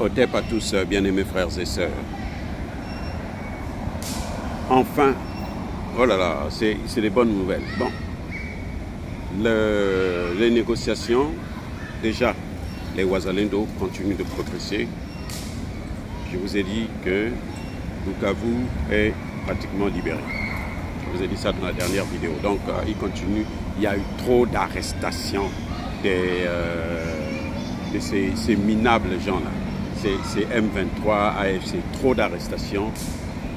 Otep à tous, bien-aimés frères et sœurs. Enfin, oh là là, c'est des bonnes nouvelles. Bon, les négociations, déjà, les Wazalendo continuent de progresser. Je vous ai dit que Bukavu est pratiquement libéré. Je vous ai dit ça dans la dernière vidéo. Donc, il continue. Il y a eu trop d'arrestations de ces minables gens-là. Ces M23, AFC, trop d'arrestations,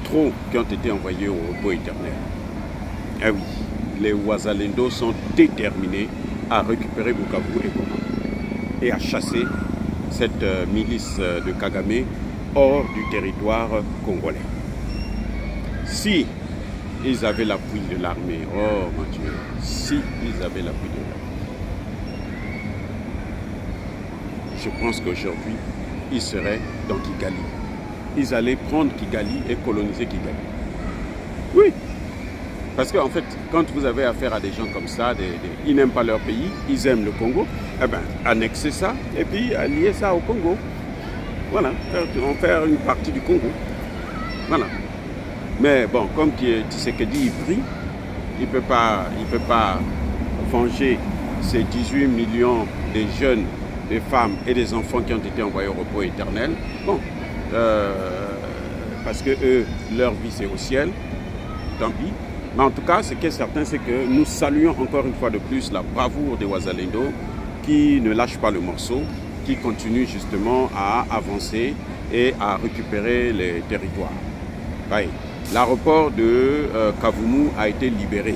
trop qui ont été envoyés au repos éternel. Eh oui, les Wazalendo sont déterminés à récupérer Bukavu et Goma et à chasser cette milice de Kagame hors du territoire congolais. Si ils avaient l'appui de l'armée, oh mon Dieu, si ils avaient l'appui de l'armée, je pense qu'aujourd'hui, ils seraient dans Kigali. Ils allaient prendre Kigali et coloniser Kigali. Oui, parce qu'en fait, quand vous avez affaire à des gens comme ça, ils n'aiment pas leur pays, ils aiment le Congo, eh bien, annexer ça et puis allier ça au Congo. Voilà, en faire une partie du Congo. Voilà. Mais bon, comme Tshisekedi il prie, il ne peut pas venger ces 18 millions de jeunes, des femmes et des enfants qui ont été envoyés au repos éternel. Bon, parce que eux, leur vie c'est au ciel, tant pis. Mais en tout cas, ce qui est certain, c'est que nous saluons encore une fois de plus la bravoure des Wazalendo qui ne lâchent pas le morceau, qui continuent justement à avancer et à récupérer les territoires. Oui. L'aéroport de Kavumu a été libéré.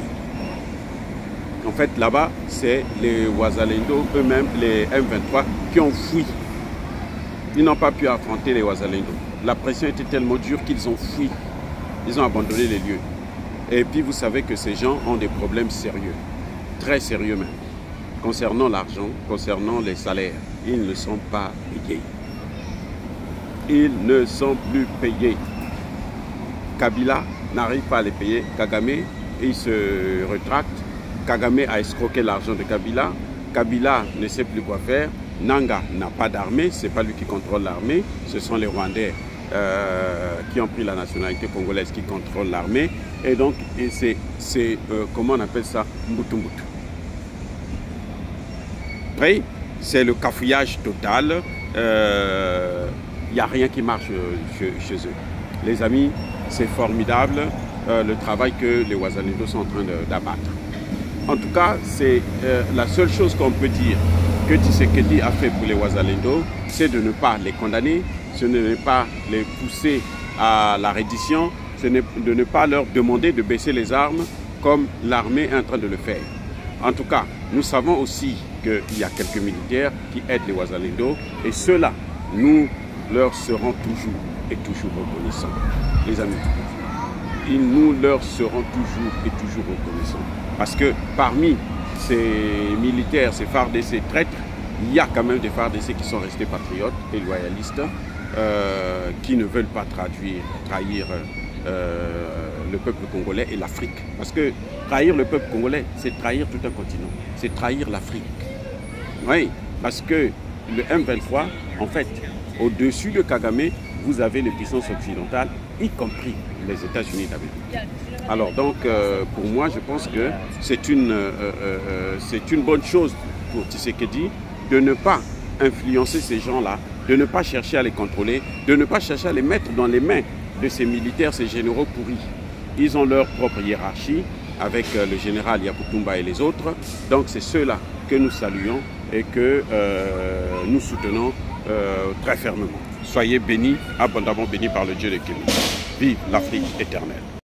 En fait, là-bas, c'est les Wazalendo eux-mêmes, les M23, qui ont fui. Ils n'ont pas pu affronter les Wazalendo. La pression était tellement dure qu'ils ont fui. Ils ont abandonné les lieux. Et puis, vous savez que ces gens ont des problèmes sérieux, très sérieux même, concernant l'argent, concernant les salaires. Ils ne sont pas payés. Ils ne sont plus payés. Kabila n'arrive pas à les payer. Kagame, il se rétracte. Kagame a escroqué l'argent de Kabila. Kabila ne sait plus quoi faire. Nanga n'a pas d'armée. Ce n'est pas lui qui contrôle l'armée. Ce sont les Rwandais qui ont pris la nationalité congolaise qui contrôlent l'armée. Et donc, c'est comment on appelle ça? Mbutu Mbutu. Oui, c'est le cafouillage total. Il n'y a rien qui marche chez eux. Les amis, c'est formidable le travail que les Wazalendo sont en train d'abattre. En tout cas, c'est la seule chose qu'on peut dire que Tshisekedi a fait pour les Wazalendo, c'est de ne pas les condamner, ce n'est pas les pousser à la reddition, c'est de ne pas leur demander de baisser les armes comme l'armée est en train de le faire. En tout cas, nous savons aussi qu'il y a quelques militaires qui aident les Wazalendo et ceux-là, nous leur serons toujours et toujours reconnaissants. Les amis, nous leur serons toujours et toujours reconnaissants. Parce que parmi ces militaires, ces FARDC, ces traîtres, il y a quand même des FARDC qui sont restés patriotes et loyalistes, qui ne veulent pas trahir le peuple congolais et l'Afrique. Parce que trahir le peuple congolais, c'est trahir tout un continent, c'est trahir l'Afrique. Oui, parce que le M23, en fait, au-dessus de Kagame, vous avez les puissances occidentales, y compris les États-Unis d'Amérique. Alors donc, pour moi, je pense que c'est une bonne chose pour Tshisekedi de ne pas influencer ces gens-là, de ne pas chercher à les contrôler, de ne pas chercher à les mettre dans les mains de ces militaires, ces généraux pourris. Ils ont leur propre hiérarchie avec le général Yakutumba et les autres. Donc c'est ceux-là que nous saluons et que nous soutenons très fermement. Soyez bénis, abondamment bénis par le Dieu de Kémy. Vive l'Afrique éternelle.